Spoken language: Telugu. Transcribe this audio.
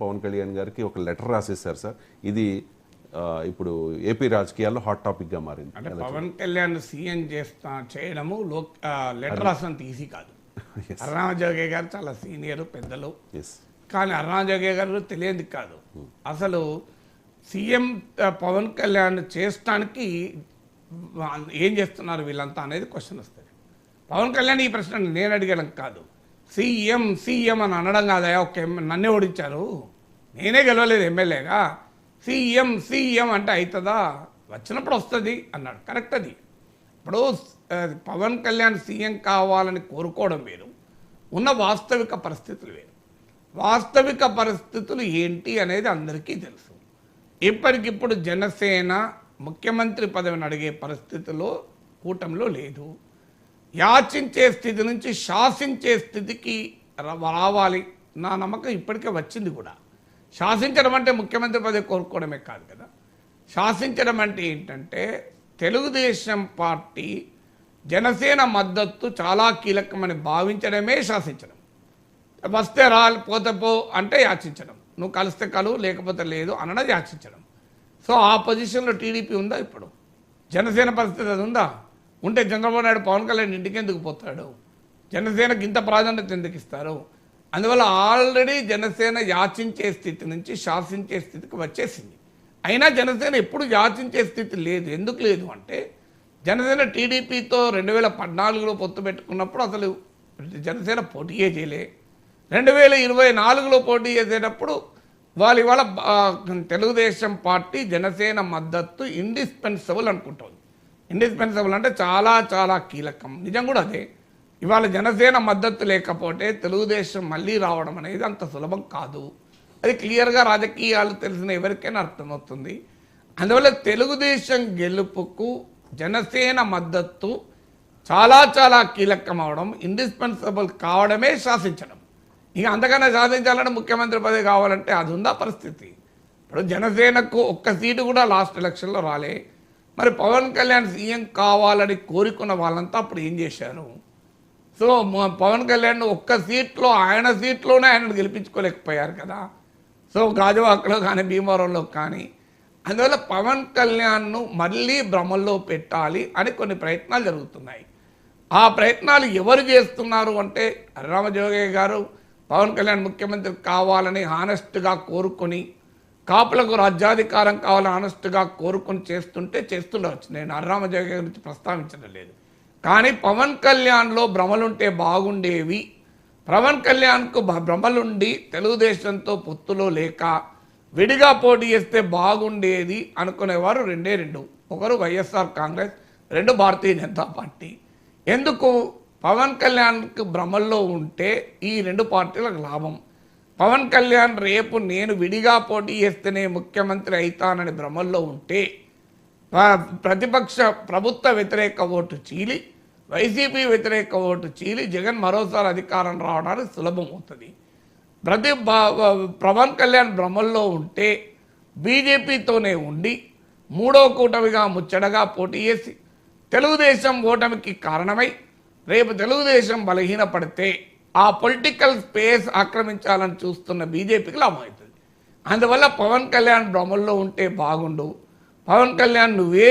పవన్ కళ్యాణ్ గారికి ఒక లెటర్ రాసేశారు సార్. ఇది ఇప్పుడు ఏపీ రాజకీయాల్లో హాట్ టాపిక్గా మారింది. అంటే పవన్ కళ్యాణ్ సీఎం చేయడము లెటర్ రాసినంత ఈజీ కాదు. అరుణాజోగే గారు చాలా సీనియర్ పెద్దలు, కానీ అరుణాజోగే గారు తెలియదు కాదు. అసలు సీఎం పవన్ కళ్యాణ్ చేయడానికి ఏం చేస్తున్నారు వీళ్ళంతా అనేది క్వశ్చన్ వస్తుంది. పవన్ కళ్యాణ్ ఈ ప్రశ్న నేను అడిగడం కాదు, సీఎం సీఎం అని అనడం కాదయా. ఓకే, నన్నే ఓడించారు, నేనే గెలవలేదు ఎమ్మెల్యేగా, సీఎం సీఎం అంటే అవుతుందా, వచ్చినప్పుడు వస్తుంది అన్నాడు. కరెక్ట్. అది ఇప్పుడు పవన్ కళ్యాణ్ సీఎం కావాలని కోరుకోవడం వేరు, ఉన్న వాస్తవిక పరిస్థితులు వేరు. వాస్తవిక పరిస్థితులు ఏంటి అనేది అందరికీ తెలుసు. ఇప్పటికిప్పుడు జనసేన ముఖ్యమంత్రి పదవిని అడిగే పరిస్థితిలో కూటమిలో లేదు. యాచించే స్థితి నుంచి శాసించే స్థితికి రావాలి. నా నమ్మకం ఇప్పటికే వచ్చింది కూడా. శాసించడం అంటే ముఖ్యమంత్రి పదవి కోరుకోవడమే కాదు కదా. శాసించడం అంటే ఏంటంటే తెలుగుదేశం పార్టీ జనసేన మద్దతు చాలా కీలకమని భావించడమే శాసించడం. వస్తే పోతే పో అంటే యాచించడం, నువ్వు కలిస్తే కలువు లేకపోతే లేదు అనడం యాచించడం. సో ఆ పొజిషన్లో టీడీపీ ఉందా? ఇప్పుడు జనసేన పరిస్థితి అది ఉందా? ఉంటే చంద్రబాబు నాయుడు పవన్ కళ్యాణ్ ఇంటికి ఎందుకు పోతాడు? జనసేనకి ఇంత ప్రాధాన్యత ఎందుకు ఇస్తారు? అందువల్ల ఆల్రెడీ జనసేన యాచించే స్థితి నుంచి శాసించే స్థితికి వచ్చేసింది. అయినా జనసేన ఎప్పుడు యాచించే స్థితి లేదు. ఎందుకు లేదు అంటే జనసేన టీడీపీతో 2014లో పొత్తు పెట్టుకున్నప్పుడు అసలు జనసేన పోటీయే చేయలే. 2024లో పోటీ చేసేటప్పుడు వాళ్ళు ఇవాళ తెలుగుదేశం పార్టీ జనసేన మద్దతు ఇండిస్పెన్సబుల్ అనుకుంటుంది. ఇండిస్పెన్సబుల్ అంటే చాలా చాలా కీలకం. నిజం కూడా అదే. ఇవాళ జనసేన మద్దతు లేకపోతే తెలుగుదేశం మళ్ళీ రావడం అనేది అంత సులభం కాదు. అది క్లియర్గా రాజకీయాలు తెలిసిన ఎవరికైనా అర్థమవుతుంది. అందువల్ల తెలుగుదేశం గెలుపుకు జనసేన మద్దతు చాలా చాలా కీలకం అవడం, ఇండిస్పెన్సబుల్ కావడమే శాసించడం. ఇక అంతకన్నా సాధించాలంటే ముఖ్యమంత్రి పదవి కావాలంటే అది ఉందా పరిస్థితి? ఇప్పుడు జనసేనకు ఒక్క సీటు కూడా లాస్ట్ ఎలక్షన్లో రాలే. మరి పవన్ కళ్యాణ్ సీఎం కావాలని కోరుకున్న వాళ్ళంతా అప్పుడు ఏం చేశారు? సో పవన్ కళ్యాణ్ ఒక్క సీట్లో ఆయన సీట్లోనే ఆయనను గెలిపించుకోలేకపోయారు కదా. సో గాజువాకలో కానీ భీమవరంలో కానీ. అందువల్ల పవన్ కళ్యాణ్ను మళ్ళీ భ్రమల్లో పెట్టాలి అని కొన్ని ప్రయత్నాలు జరుగుతున్నాయి. ఆ ప్రయత్నాలు ఎవరు చేస్తున్నారు అంటే రామజోగయ్య గారు పవన్ కళ్యాణ్ ముఖ్యమంత్రి కావాలని హానెస్ట్గా కోరుకొని, కాపులకు రాజ్యాధికారం కావాలని హానెస్ట్గా కోరుకొని చేస్తుండవచ్చు. నేను రామజోగయ్య గురించి ప్రస్తావించడం లేదు. కానీ పవన్ కళ్యాణ్లో భ్రమలుంటే బాగుండేవి, పవన్ కళ్యాణ్కు భ్రమలుండి తెలుగుదేశంతో పొత్తులో లేక విడిగా పోటీ చేస్తే బాగుండేది అనుకునేవారు రెండే రెండు. ఒకరు వైఎస్ఆర్ కాంగ్రెస్, రెండు భారతీయ జనతా పార్టీ. ఎందుకు? పవన్ కళ్యాణ్కి భ్రమల్లో ఉంటే ఈ రెండు పార్టీలకు లాభం. పవన్ కళ్యాణ్ రేపు నేను విడిగా పోటీ చేస్తేనే ముఖ్యమంత్రి అవుతానని భ్రమల్లో ఉంటే ప్రతిపక్ష ప్రభుత్వ వ్యతిరేక ఓటు చీలి, వైసీపీ వ్యతిరేక ఓటు చీలి జగన్ మరోసారి అధికారం రావడానికి సులభం అవుతుంది. పవన్ కళ్యాణ్ భ్రమల్లో ఉంటే బీజేపీతోనే ఉండి మూడో కూటమిగా ముచ్చటగా పోటీ చేసి తెలుగుదేశం ఓటమికి కారణమై రేపు తెలుగుదేశం బలహీనపడితే ఆ పొలిటికల్ స్పేస్ ఆక్రమించాలని చూస్తున్న బీజేపీకి లాభం అవుతుంది. అందువల్ల పవన్ కళ్యాణ్ భ్రమల్లో ఉంటే బాగుండు. పవన్ కళ్యాణ్ నువ్వే